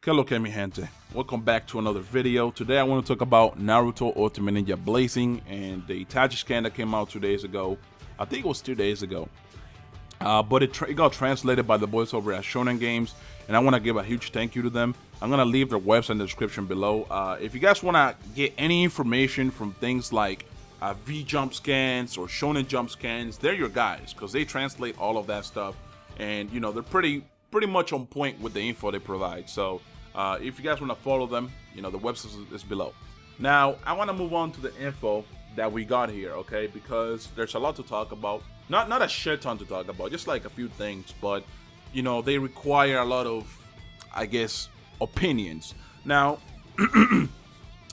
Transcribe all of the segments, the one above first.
Hello, mi gente. Welcome back to another video. Today I want to talk about Naruto Ultimate Ninja Blazing and the Itachi scan that came out 2 days ago. I think it was 2 days ago. But it got translated by the boys over at Shonen Games, and I want to give a huge thank you to them. I'm going to leave their website in the description below. If you guys want to get any information from things like V-Jump scans or Shonen Jump scans, they're your guys, because they translate all of that stuff. And, you know, they're pretty much on point with the info they provide. So if you guys want to follow them, you know, the website is below. Now, I want to move on to the info that we got here, okay? Because there's a lot to talk about. Not a shit ton to talk about, just like a few things. But, you know, they require a lot of, I guess, opinions. Now,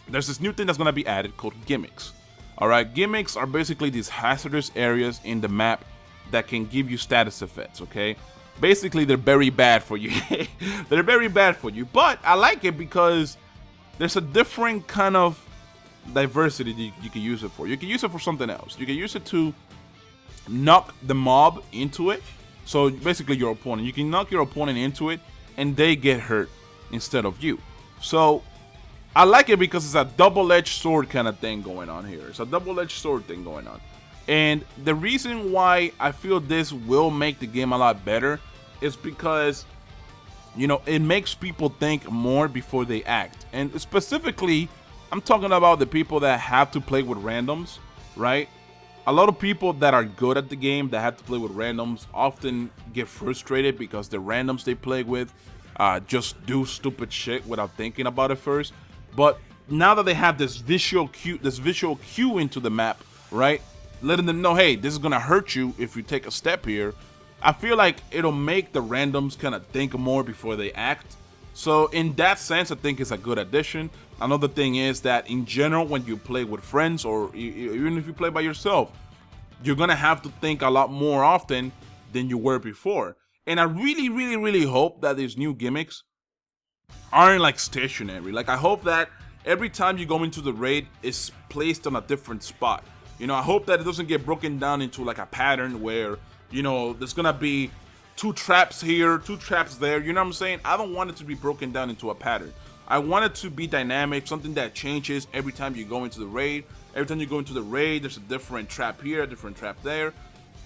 there's this new thing that's going to be added called gimmicks. All right, gimmicks are basically these hazardous areas in the map that can give you status effects, okay? Basically, they're very bad for you. They're very bad for you, but I like it because there's a different kind of diversity you can use it for. You can use it for something else. You can use it to knock the mob into it. So basically your opponent. You can knock your opponent into it and they get hurt instead of you. So I like it because it's a double-edged sword kind of thing going on here. It's a double-edged sword thing going on. And the reason why I feel this will make the game a lot better is because, you know, it makes people think more before they act. And specifically, I'm talking about the people that have to play with randoms, right? A lot of people that are good at the game that have to play with randoms often get frustrated because the randoms they play with just do stupid shit without thinking about it first. But now that they have this visual cue into the map, right? Letting them know, hey, this is gonna hurt you if you take a step here. I feel like it'll make the randoms kind of think more before they act. So in that sense, I think it's a good addition. Another thing is that in general, when you play with friends or even if you play by yourself, you're gonna have to think a lot more often than you were before. And I really hope that these new gimmicks aren't like stationary. Like, I hope that every time you go into the raid, it's placed on a different spot. You know, I hope that it doesn't get broken down into like a pattern where, you know, there's gonna be 2 traps here, 2 traps there. You know what I'm saying? I don't want it to be broken down into a pattern. I want it to be dynamic, something that changes every time you go into the raid. Every time you go into the raid, there's a different trap here, a different trap there.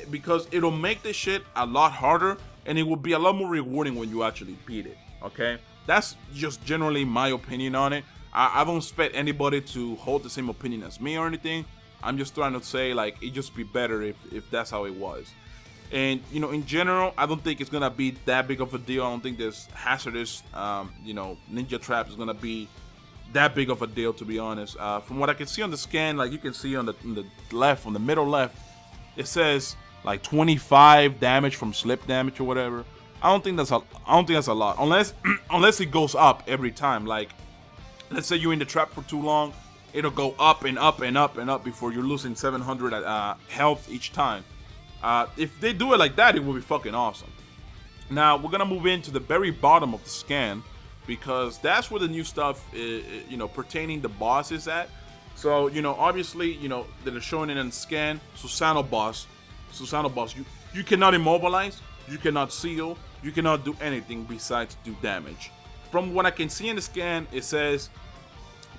Because it'll make this shit a lot harder, and it will be a lot more rewarding when you actually beat it, okay? That's just generally my opinion on it. I don't expect anybody to hold the same opinion as me or anything. I'm just trying to say, like, it'd just be better if that's how it was. And, you know, in general, I don't think it's gonna be that big of a deal. I don't think this hazardous, you know, ninja trap is gonna be that big of a deal, to be honest. From what I can see on the scan, like you can see on the left, on the middle left, it says like 25 damage from slip damage or whatever. I don't think that's a lot, unless it goes up every time. Like, let's say you're in the trap for too long, it'll go up and up and up and up before you're losing 700 health each time. If they do it like that, it will be fucking awesome. Now, we're gonna move into the very bottom of the scan, because that's where the new stuff, you know, pertaining the boss is at. So, you know, obviously, you know, they're showing it in the scan. Susanoo boss, you cannot immobilize, you cannot seal, you cannot do anything besides do damage. From what I can see in the scan, it says,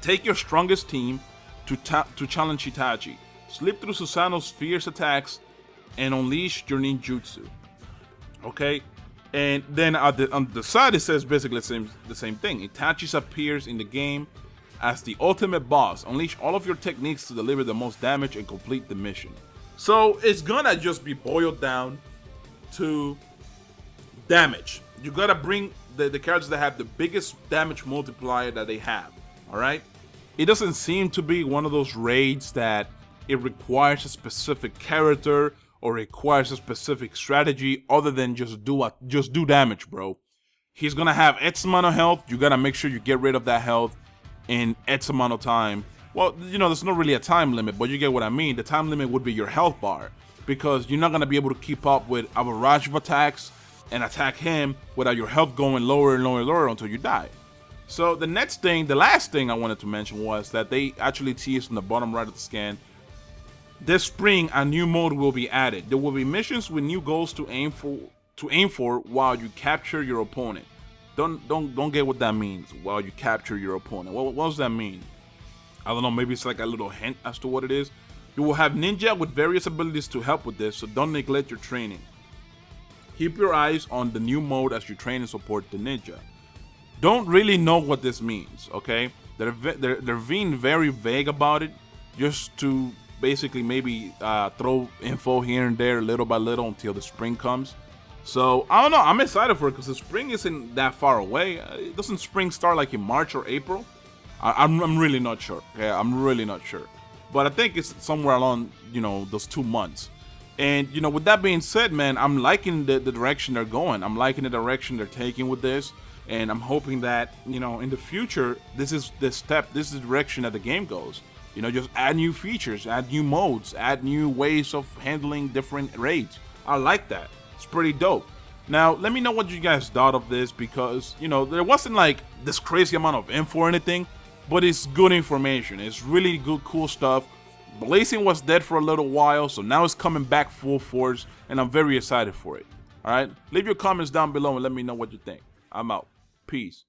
take your strongest team to challenge Itachi. Slip through Susanoo's fierce attacks and unleash your ninjutsu. Okay? And then on the side, it says basically the same thing. Itachi appears in the game as the ultimate boss. Unleash all of your techniques to deliver the most damage and complete the mission. So it's gonna just be boiled down to damage. You gotta bring the characters that have the biggest damage multiplier that they have. Alright? It doesn't seem to be one of those raids that it requires a specific character or requires a specific strategy other than just do damage, bro. He's gonna have X amount of health. You gotta make sure you get rid of that health in X amount of time. Well, you know, there's not really a time limit, but you get what I mean. The time limit would be your health bar, because you're not gonna be able to keep up with a barrage of attacks and attack him without your health going lower and lower and lower until you die. So the last thing I wanted to mention was that they actually teased on the bottom right of the scan. This spring, a new mode will be added. There will be missions with new goals to aim for while you capture your opponent. don't get what that means while you capture your opponent. What does that mean? I don't know, maybe it's like a little hint as to what it is. You will have ninja with various abilities to help with this, so don't neglect your training. Keep your eyes on the new mode as you train and support the ninja. Don't really know what this means, okay? They're being very vague about it, just to basically maybe throw info here and there little by little until the spring comes. So, I don't know, I'm excited for it because the spring isn't that far away. Doesn't spring start like in March or April? I'm really not sure, okay? I'm really not sure. But I think it's somewhere along, you know, those 2 months. And, you know, with that being said, man, I'm liking the direction they're going. I'm liking the direction they're taking with this. And I'm hoping that, you know, in the future, this is the direction that the game goes. You know, just add new features, add new modes, add new ways of handling different raids. I like that. It's pretty dope. Now, let me know what you guys thought of this because, you know, there wasn't like this crazy amount of info or anything. But it's good information. It's really good, cool stuff. Blazing was dead for a little while, so now it's coming back full force, and I'm very excited for it. All right? Leave your comments down below and let me know what you think. I'm out. Peace.